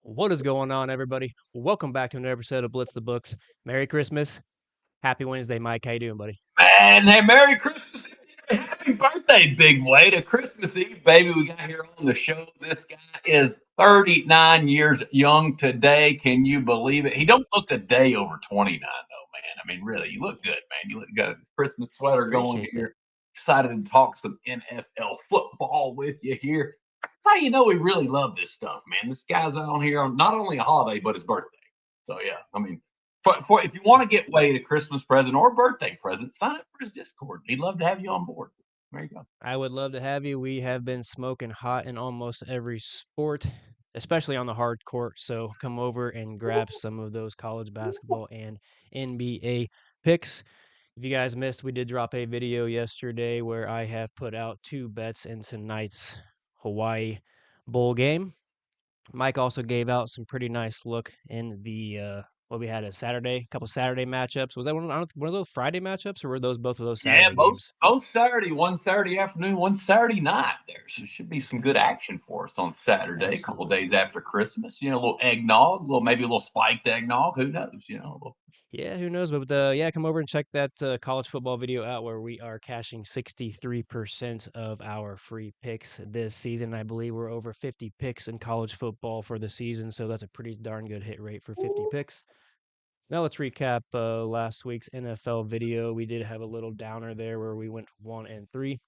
What is going on, everybody? Welcome back to another episode of Blitz the Books. Merry Christmas. Happy Wednesday, Mike. How you doing, buddy? Man, hey, Merry Christmas. Happy birthday, Big Way. To Christmas Eve, baby. We got here on the show. This guy is 39 years young today. Can you believe it? He don't look a day over 29, though, man. I mean, really, you look good, man. You look got a Christmas sweater going Appreciate that. here. Excited to talk some NFL football with you here. How you know we really love this stuff, man? This guy's on here on not only a holiday, but his birthday. So, yeah, I mean, if you want to get Wade a Christmas present or a birthday present, sign up for his Discord. He'd love to have you on board. There you go. I would love to have you. We have been smoking hot in almost every sport, especially on the hard court. So come over and grab some of those college basketball and NBA picks. If you guys missed, we did drop a video yesterday where I have put out two bets in tonight's Hawaii Bowl game. Mike also gave out some pretty nice look in the what we had a Saturday, a couple Saturday matchups. Was that one of those Friday matchups, or were those both of those Yeah, Saturday both games? both Saturday, one Saturday afternoon, one Saturday night. There so should be some good action for us on Saturday, a couple Absolutely. days after Christmas. A little eggnog, maybe a little spiked eggnog. Who knows? Yeah, who knows? But yeah, come over and check that college football video out where we are cashing 63% of our free picks this season. I believe we're over 50 picks in college football for the season, so that's a pretty darn good hit rate for 50 picks. Now let's recap last week's NFL video. We did have a little downer there where we went 1-3.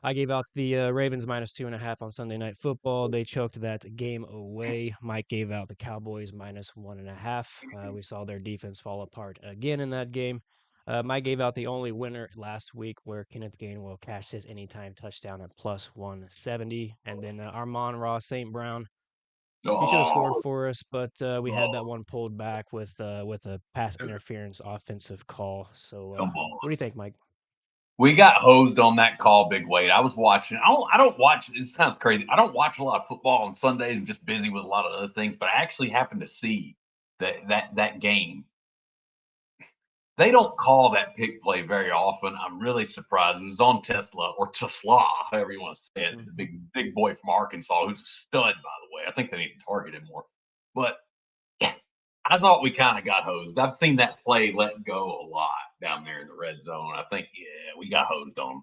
I gave out the Ravens -2.5 on Sunday Night Football. They choked that game away. Mike gave out the Cowboys -1.5. We saw their defense fall apart again in that game. Mike gave out the only winner last week where Kenneth Gainwell cashed his anytime touchdown at +170. And then Armon Ross St. Brown, he should have scored Oh, for us, but we had that oh, one pulled back with a pass interference offensive call. So, come what do on. you think, Mike? We got hosed on that call, Big Wade. I was watching. I don't watch. It sounds crazy. I don't watch a lot of football on Sundays. I'm just busy with a lot of other things. But I actually happened to see that game. They don't call that pick play very often. I'm really surprised. It was on Tesla or Tesla, however you want to say it. The Mhm. big boy from Arkansas, who's a stud, by the way. I think they need to target him more. But I thought we kind of got hosed. I've seen that play let go a lot down there in the red zone. I think, yeah, we got hosed on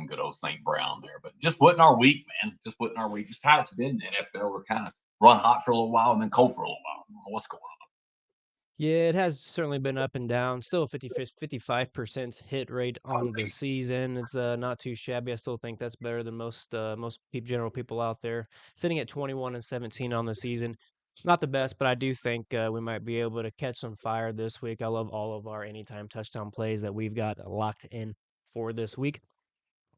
good old St. Brown there. But just wasn't our week, man. Just wasn't our week. Just how it's been in the NFL. We're kind of run hot for a little while and then cold for a little while. I don't know what's going on. Yeah, it has certainly been up and down. Still a 55% hit rate Oh, on the season. It's not too shabby. I still think that's better than most general people out there. Sitting at 21-17 on the season, not the best, but I do think we might be able to catch some fire this week. I love all of our anytime touchdown plays that we've got locked in for this week.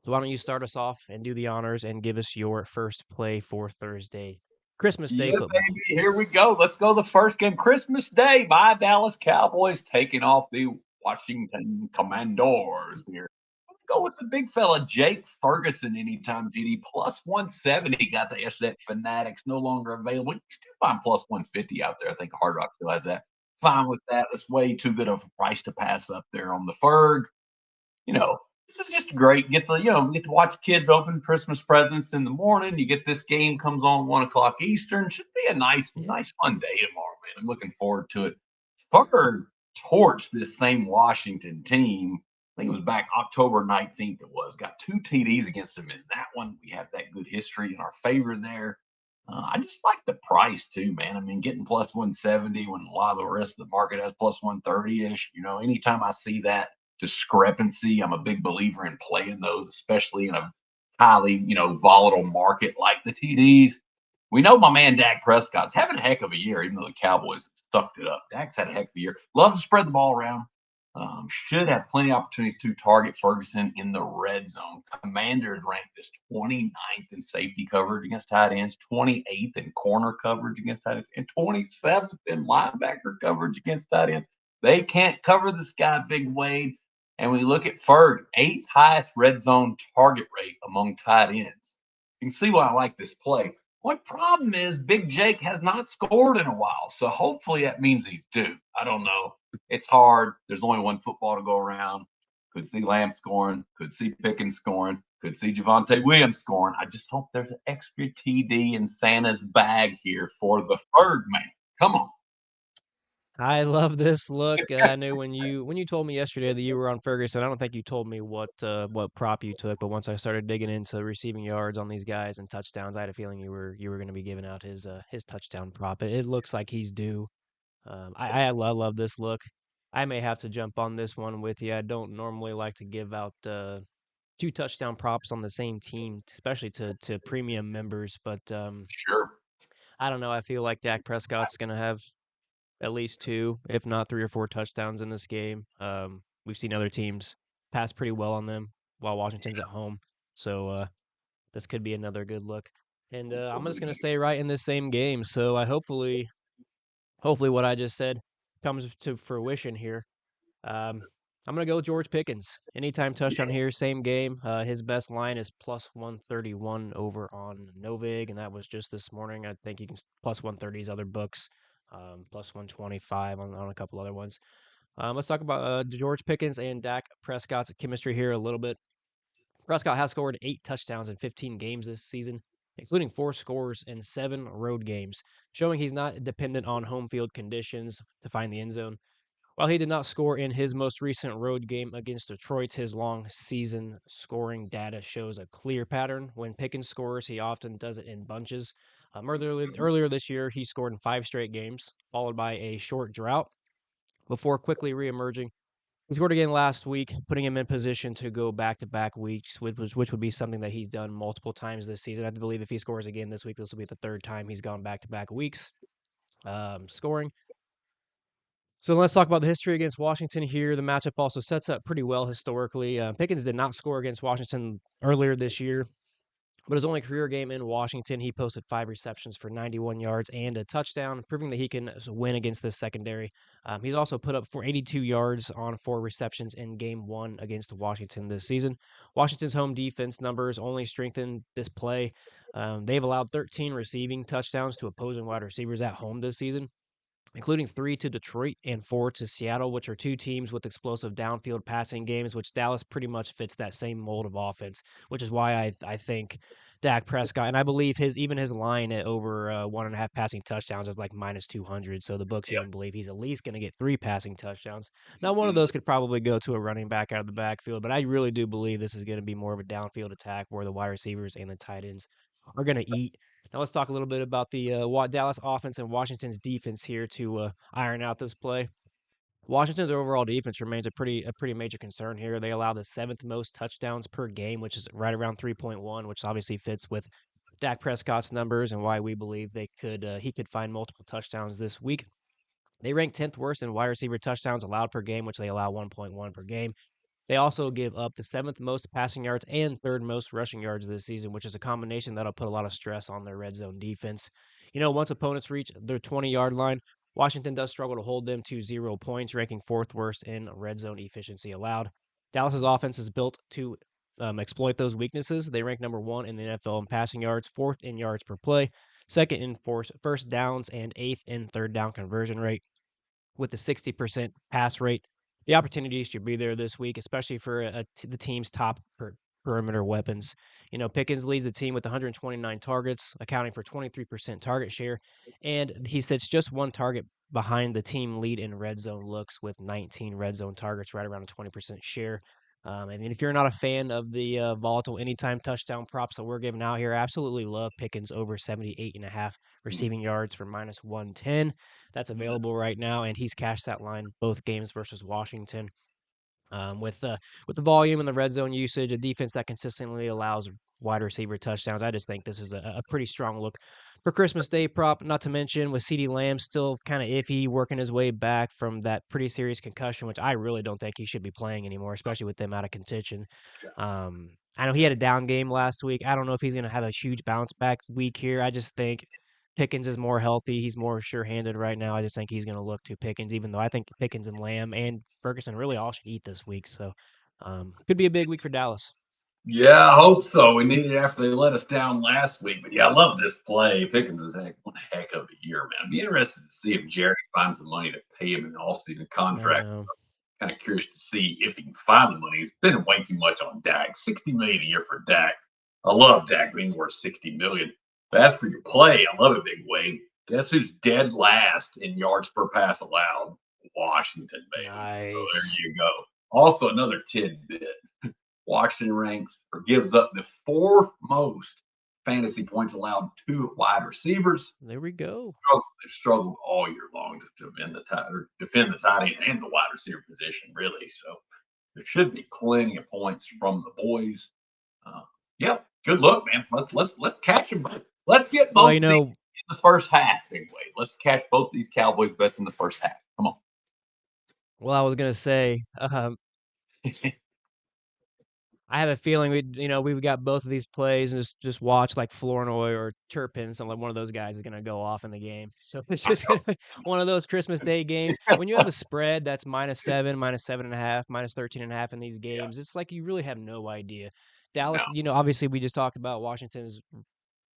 So why don't you start us off and do the honors and give us your first play for Thursday, Christmas Day Yeah, football? baby. Here we go. Let's go. The first game, Christmas Day. My Dallas Cowboys taking off the Washington Commanders here. Go with the big fella, Jake Ferguson, anytime GD, plus 170. Got the yesterday Fanatics no longer available. You can still find plus 150 out there. I think Hard Rock still has that. Fine with that. That's way too good of a price to pass up there on the Ferg. You know, this is just great. Get to watch kids open Christmas presents in the morning. You get this game comes on 1 o'clock Eastern. Should be a Yeah. nice fun day tomorrow, man. I'm looking forward to it. Ferg torched this same Washington team. I think it was back October 19th. It was got 2 TDs against them in that one. We have that good history in our favor there. I just like the price too, man. I mean, getting plus 170 when a lot of the rest of the market has plus 130 ish. Anytime I see that discrepancy, I'm a big believer in playing those, especially in a highly, volatile market like the TDs. We know my man Dak Prescott's having a heck of a year, even though the Cowboys sucked it up. Dak's had a heck of a year. Loves to spread the ball around. Should have plenty of opportunities to target Ferguson in the red zone. Commanders ranked as 29th in safety coverage against tight ends, 28th in corner coverage against tight ends, and 27th in linebacker coverage against tight ends. They can't cover this guy, Big Wade. And we look at Ferg, eighth highest red zone target rate among tight ends. You can see why I like this play. One problem is Big Jake has not scored in a while, so hopefully that means he's due. I don't know. It's hard. There's only one football to go around. Could see Lamb scoring. Could see Pickens scoring. Could see Javonte Williams scoring. I just hope there's an extra TD in Santa's bag here for the third man. Come on. I love this look. I knew when you told me yesterday that you were on Ferguson. I don't think you told me what prop you took, but once I started digging into receiving yards on these guys and touchdowns, I had a feeling you were going to be giving out his touchdown prop. It looks like he's due. I love this look. I may have to jump on this one with you. I don't normally like to give out two touchdown props on the same team, especially to premium members, but Sure. I don't know. I feel like Dak Prescott's going to have at least two, if not three or four touchdowns in this game. We've seen other teams pass pretty well on them while Washington's at home. So this could be another good look. And I'm just gonna Absolutely. stay right in this same game. So I hopefully what I just said comes to fruition here. Um, I'm gonna go with George Pickens. Anytime touchdown here, same game. His best line is plus 131 over on Novig, and that was just this morning. I think you can plus 130's other books, plus 125 on a couple other ones. Let's talk about George Pickens and Dak Prescott's chemistry here a little bit. Prescott has scored 8 touchdowns in 15 games this season, including 4 scores in 7 road games, showing he's not dependent on home field conditions to find the end zone. While he did not score in his most recent road game against Detroit, his long season scoring data shows a clear pattern. When Pickens scores, he often does it in bunches. Earlier this year, he scored in 5 straight games, followed by a short drought before quickly reemerging. He scored again last week, putting him in position to go back-to-back weeks, which would be something that he's done multiple times this season. I believe if he scores again this week, this will be the third time he's gone back-to-back weeks scoring. So let's talk about the history against Washington here. The matchup also sets up pretty well historically. Pickens did not score against Washington earlier this year, but his only career game in Washington, he posted 5 receptions for 91 yards and a touchdown, proving that he can win against this secondary. He's also put up for 82 yards on 4 receptions in game one against Washington this season. Washington's home defense numbers only strengthened this play. They've allowed 13 receiving touchdowns to opposing wide receivers at home this season, including 3 to Detroit and 4 to Seattle, which are two teams with explosive downfield passing games, which Dallas pretty much fits that same mold of offense, which is why I think Dak Prescott, and I believe his line at over 1.5 passing touchdowns is like minus 200. So the books Yep. even believe he's at least going to get 3 passing touchdowns. Now, one of Mhm. those could probably go to a running back out of the backfield, but I really do believe this is going to be more of a downfield attack where the wide receivers and the tight ends are going to eat. Now let's talk a little bit about the Dallas offense and Washington's defense here to iron out this play. Washington's overall defense remains a pretty major concern here. They allow the 7th most touchdowns per game, which is right around 3.1, which obviously fits with Dak Prescott's numbers and why we believe he could find multiple touchdowns this week. They rank 10th worst in wide receiver touchdowns allowed per game, which they allow 1.1 per game. They also give up the 7th most passing yards and 3rd most rushing yards this season, which is a combination that'll put a lot of stress on their red zone defense. Once opponents reach their 20-yard line, Washington does struggle to hold them to 0 points, ranking 4th worst in red zone efficiency allowed. Dallas's offense is built to exploit those weaknesses. They rank number 1 in the NFL in passing yards, 4th in yards per play, 2nd in first downs, and 8th in third down conversion rate with the 60% pass rate. The opportunities should be there this week, especially for the team's top perimeter weapons. Pickens leads the team with 129 targets, accounting for 23% target share, and he sits just one target behind the team lead in red zone looks with 19 red zone targets, right around a 20% share. If you're not a fan of the volatile anytime touchdown props that we're giving out here, absolutely love Pickens over 78.5 receiving yards for minus 110. That's available right now, and he's cashed that line both games versus Washington. With the volume and the red zone usage, a defense that consistently allows wide receiver touchdowns, I just think this is a pretty strong look for Christmas Day prop. Not to mention with CeeDee Lamb still kind of iffy, working his way back from that pretty serious concussion, which I really don't think he should be playing anymore, especially with them out of contention. I know he had a down game last week. I don't know if he's going to have a huge bounce back week here. I just think Pickens is more healthy. He's more sure-handed right now. I just think he's going to look to Pickens, even though I think Pickens and Lamb and Ferguson really all should eat this week. So, could be a big week for Dallas. Yeah, I hope so. We needed it after they let us down last week. But yeah, I love this play. Pickens is one heck of a year, man. I'd be interested to see if Jerry finds the money to pay him an off-season I contract. know. kind of curious to see if he can find the money. He's spending way too much on Dak. 60 million a year for Dak. I love Dak being worth 60 million. But as for your play, I love it, Big Wade. Guess who's dead last in yards per pass allowed? Washington, baby. So there Nice. you go. Also, another tidbit. Washington ranks or gives up the fourth most fantasy points allowed to wide receivers. There we go. They've struggled all year long to defend the tight end and the wide receiver position, really. So there should be plenty of points from the boys. Uh, yeah, good luck, man. Let's catch them. Let's get Well, both of these in the first half. Anyway, let's catch both these Cowboys bets in the first half. Come I was gonna say, on. I have a feeling we've got both of these plays and just watch like Flournoy or Turpin, so like one of those guys is gonna go off in the game. So it's just gonna be one of those Christmas Day games. When you have a spread that's -7, -7.5, -13.5 in these Yeah, games, it's like you really have no idea. no, Dallas, obviously we just talked about Washington's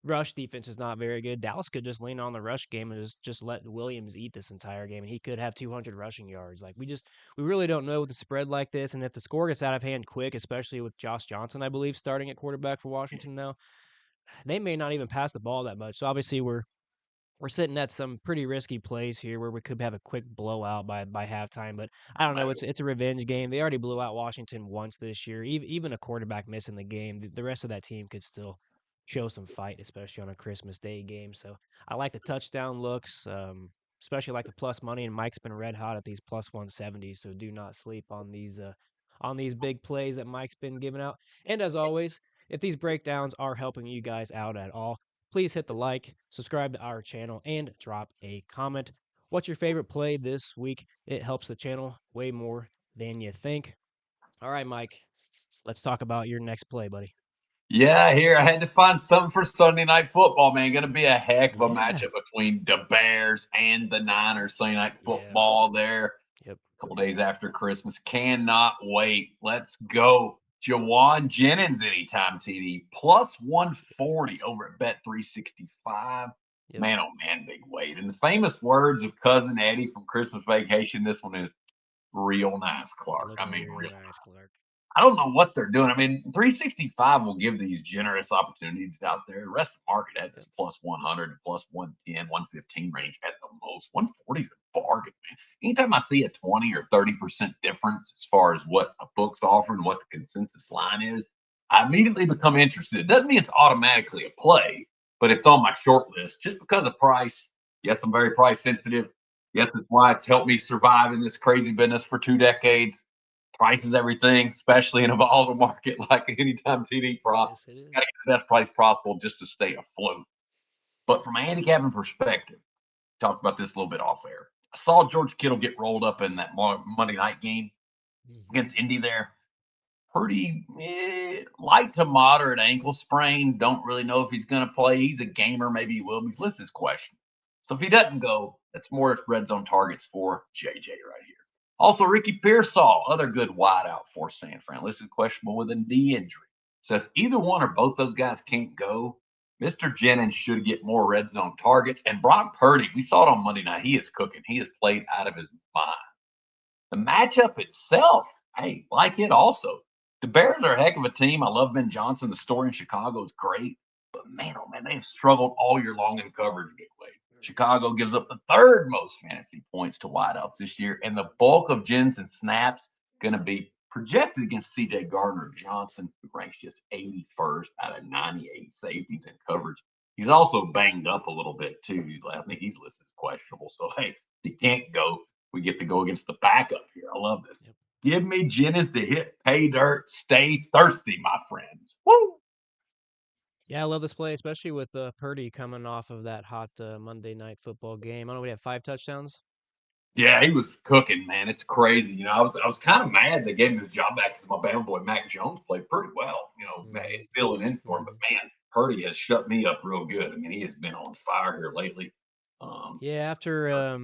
rush defense is not very good. Dallas could just lean on the rush game and just let Williams eat this entire game, and he could have 200 rushing yards. Like we really don't know with the spread like this, and if the score gets out of hand quick, especially with Josh Johnson, I believe starting at quarterback for Washington now, they may not even pass the ball that much. So obviously we're sitting at some pretty risky plays here where we could have a quick blowout by halftime. But I don't know. It's a revenge game. They already blew out Washington once this year. Even a quarterback missing the game, the rest of that team could still show some fight, especially on a Christmas Day game. So I like the touchdown looks, especially like the plus money. And Mike's been red hot at these plus 170s. So do not sleep on these big plays that Mike's been giving out. And as always, if these breakdowns are helping you guys out at all, please hit the like, subscribe to our channel, and drop a comment. What's your favorite play this week? It helps the channel way more than you think. All right, Mike, let's talk about your next play, buddy. Yeah, here I had to find something for Sunday night football, man. Going to be a heck of a Yeah. matchup between the Bears and the Niners. Sunday night Yeah. football there, Yep. a couple days after Christmas. Cannot wait. Let's go. Jawan Jennings anytime TD plus 140 over at Bet 365. Yep. Man, oh man, big weight. In the famous words of cousin Eddie from Christmas Vacation, this one is real nice, Clark. I Looking mean, real real nice, Clark. I don't know what they're doing. I mean, 365 will give these generous opportunities out there. The rest of the market has Yep. this plus 100, plus 110, 115 range at the most. 140 is a bargain, man. Anytime I see a 20 or 30% difference as far as what a book's offering, what the consensus line is, I immediately become interested. It doesn't mean it's automatically a play, but it's on my short list just because of price. Yes, I'm very price sensitive. Yes, it's why it's helped me survive in this crazy business for 2 decades. Price is everything, especially in a volatile market like anytime TD prop. Yes, it Got to is. get the best price possible just to stay afloat. But from a handicapping perspective, talked about this a little bit off air. I saw George Kittle get rolled up in that Monday night game Hmm. against Indy there. Pretty light to moderate ankle sprain. Don't really know if he's going to play. He's a gamer. Maybe he will. He's listed his question. So if he doesn't go, that's more red zone targets for JJ right here. Also, Ricky Pearsall, other good wideout for San Fran, listed questionable with a knee injury. So if either one or both those guys can't go, Mr. Jennings should get more red zone targets. And Brock Purdy, we saw it on Monday night. He is cooking. He has played out of his mind. The matchup itself, hey, like it also. The Bears are a heck of a team. I love Ben Johnson. The story in Chicago is great. But man, oh man, they've struggled all year long in coverage. Big way. Chicago gives up the third most fantasy points to wideouts this year, and the bulk of Jensen snaps going to be projected against C.J. Gardner Johnson, who ranks just 81st out of 98 safeties in coverage. He's also banged up a little bit too. I think he's listed as questionable. So hey, he can't go. We get to go against the backup here. I love this. Yep. Give me Jennings to hit pay dirt. Stay thirsty, my friends. Woo! Yeah, I love this play, especially with Purdy coming off of that hot Monday night football game. I don't know, we have 5 touchdowns. Yeah, he was cooking, man. It's crazy. I was kind of mad they gave him his job back because my band boy Mac Jones played pretty well. Hmm. Filling in for him. But Hmm. man, Purdy has shut me up real good. I mean, he has been on fire here lately. Um, Yeah, yeah,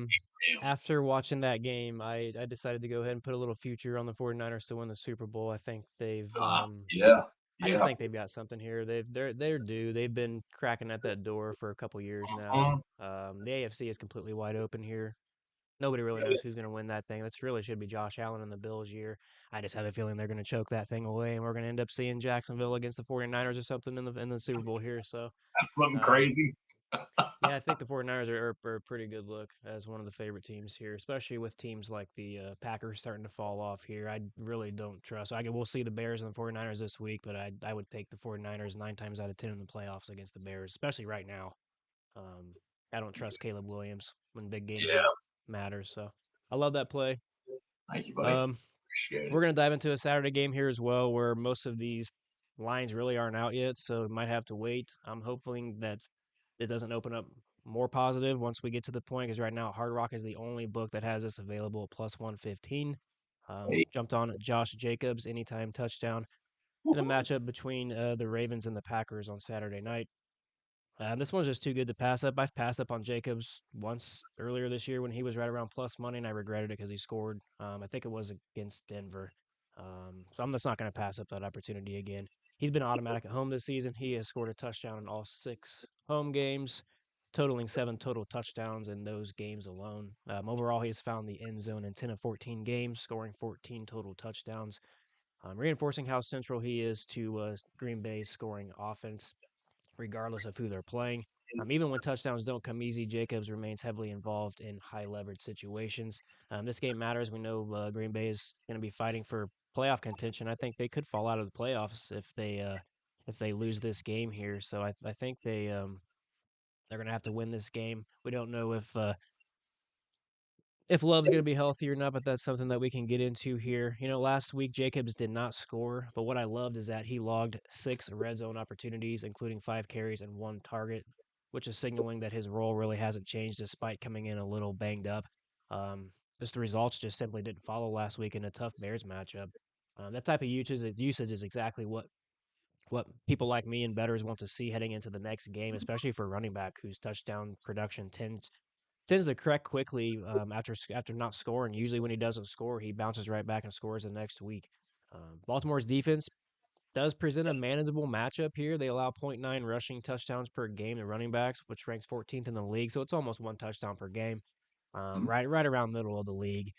after watching that game, I decided to go ahead and put a little future on the 49ers to win the Super Bowl. I think yeah, I just yeah. think they've got something here. They're due. They've been cracking at that door for a couple years now. Mhm. The AFC is completely wide open here. Nobody really Yeah, knows who's going to win that thing. That's really should be Josh Allen and the Bills' year. I just have a feeling they're going to choke that thing away, and we're going to end up seeing Jacksonville against the 49ers or something in the Super Bowl here. So, that's something um, crazy. yeah, I think the 49ers are a pretty good look as one of the favorite teams here, especially with teams like the Packers starting to fall off here. I really don't trust. We'll see the Bears and the 49ers this week, but I would take the 49ers 9 times out of 10 in the playoffs against the Bears, especially right now. Um, I don't trust Caleb Williams when big games Yeah, matter. So I love that play. thank you, buddy. Um, Appreciate it. we're gonna dive into a Saturday game here as well, where most of these lines really aren't out yet, so we might have to wait. I'm hoping that it doesn't open up more positive once we get to the point, because right now Hard Rock is the only book that has this available at plus 115. Hey, Jumped on Josh Jacobs anytime touchdown in a woohoo. matchup between the Ravens and the Packers on Saturday night. This one's just too good to pass up. I've passed up on Jacobs once earlier this year when he was right around plus money, and I regretted it because he scored. I think it was against Denver. So I'm just not going to pass up that opportunity again. He's been automatic at home this season. He has scored a touchdown in all 6 home games, totaling 7 total touchdowns in those games alone. Overall, he has found the end zone in 10 of 14 games, scoring 14 total touchdowns, reinforcing how central he is to Green Bay's scoring offense regardless of who they're playing. Even when touchdowns don't come easy, Jacobs remains heavily involved in high leverage situations. This game matters. We know Green Bay is going to be fighting for playoff contention. I think they could fall out of the playoffs if they lose this game here. So I think they're going to have to win this game. We don't know if Love's going to be healthy or not, but that's something that we can get into here. You know, last week Jacobs did not score, but what I loved is that he logged 6 red zone opportunities, including 5 carries and 1 target, which is signaling that his role really hasn't changed despite coming in a little banged up. Um, just the results just simply didn't follow last week in a tough Bears matchup. That type of usage is exactly what people like me and bettors want to see heading into the next game, especially for running back whose touchdown production tends to correct quickly after not scoring. Usually, when he doesn't score, he bounces right back and scores the next week. Baltimore's defense does present a manageable matchup here. They allow zero point 0.9 rushing touchdowns per game to running backs, which ranks 14th in the league. So it's almost 1 touchdown per game, right around middle of the league.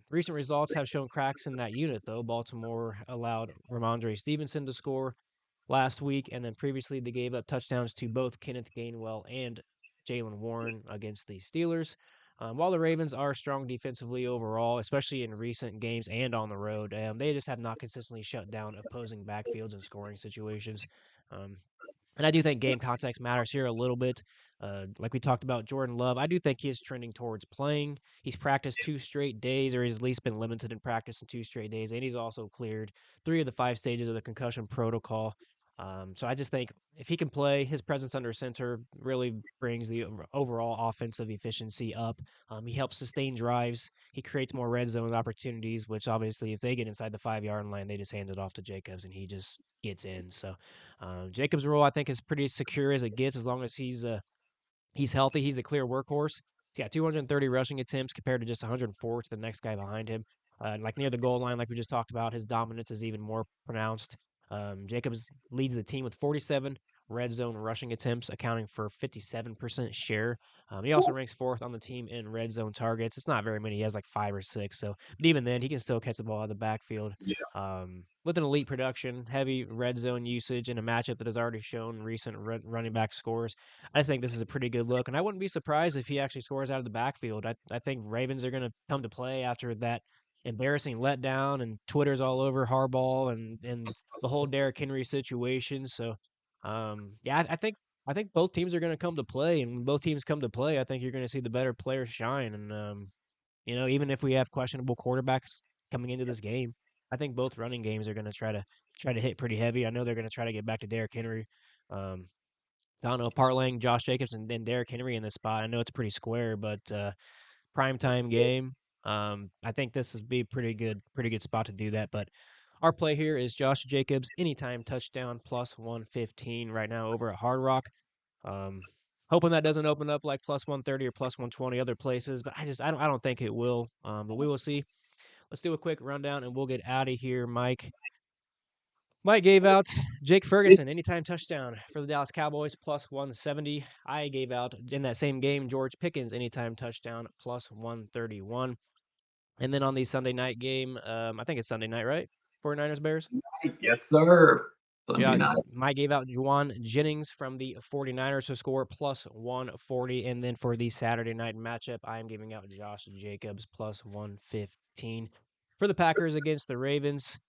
Recent results have shown cracks in that unit, though. Baltimore allowed Ramondre Stevenson to score last week, and then previously they gave up touchdowns to both Kenneth Gainwell and Jalen Warren against the Steelers. While the Ravens are strong defensively overall, especially in recent games and on the road, they just have not consistently shut down opposing backfields and scoring situations. Um, and I do think game context matters here a little bit. Like we talked about Jordan Love, I do think he is trending towards playing. He's practiced 2 straight days, or he's at least been limited in practice in 2 straight days, and he's also cleared 3 of the 5 stages of the concussion protocol. So I just think if he can play, his presence under center really brings the overall offensive efficiency up. He helps sustain drives. He creates more red zone opportunities, which obviously, if they get inside the 5 yard line, they just hand it off to Jacobs, and he just gets in. So Jacobs' role, I think, is pretty secure as it gets as long as he's healthy. He's the clear workhorse. He's got 230 rushing attempts compared to just 104 to the next guy behind him. Like near the goal line, like we just talked about, his dominance is even more pronounced. Jacobs leads the team with 47 red zone rushing attempts, accounting for 57% share. He also ranks fourth on the team in red zone targets. It's not very many. He has like 5 or 6. So, but even then, he can still catch the ball out of the backfield. Yeah, With an elite production, heavy red zone usage, and a matchup that has already shown recent running back scores, I think this is a pretty good look, and I wouldn't be surprised if he actually scores out of the backfield. I think Ravens are going to come to play after that embarrassing letdown, and Twitter's all over Harbaugh and the whole Derrick Henry situation. So, yeah, I think both teams are going to come to play, and when both teams come to play, I think you're going to see the better players shine. And even if we have questionable quarterbacks coming into this game, I think both running games are going to try to hit pretty heavy. I know they're going to try to get back to Derrick Henry. Um, I don't know, parlaying Josh Jacobs and then Derrick Henry in this spot. I know it's pretty square, but prime time game. I think this would be pretty good spot to do that. But our play here is Josh Jacobs anytime touchdown plus 115 right now over at Hard Rock. Um, hoping that doesn't open up like plus 130 or plus 120 other places, but I don't think it will. But we will see. Let's do a quick rundown and we'll get out of here, Mike. Mike gave out Jake Ferguson anytime touchdown for the Dallas Cowboys plus 170. I gave out in that same game George Pickens anytime touchdown plus 131. And then on the Sunday night game, I think it's Sunday night, right? 49ers Bears. Yes, sir. Sunday Yeah, night. Mike gave out Juwan Jennings from the 49ers to score plus 140. And then for the Saturday night matchup, I am giving out Josh Jacobs plus 115. For the Packers against the Ravens,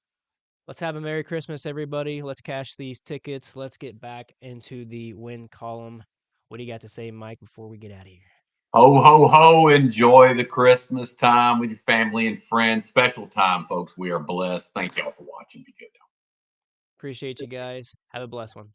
let's have a Merry Christmas, everybody. Let's cash these tickets. Let's get back into the win column. What do you got to say, Mike, before we get out of here? Ho, ho, ho. Enjoy the Christmas time with your family and friends. Special time, folks. We are blessed. Thank y'all for watching. Be good. Appreciate you guys. Have a blessed one.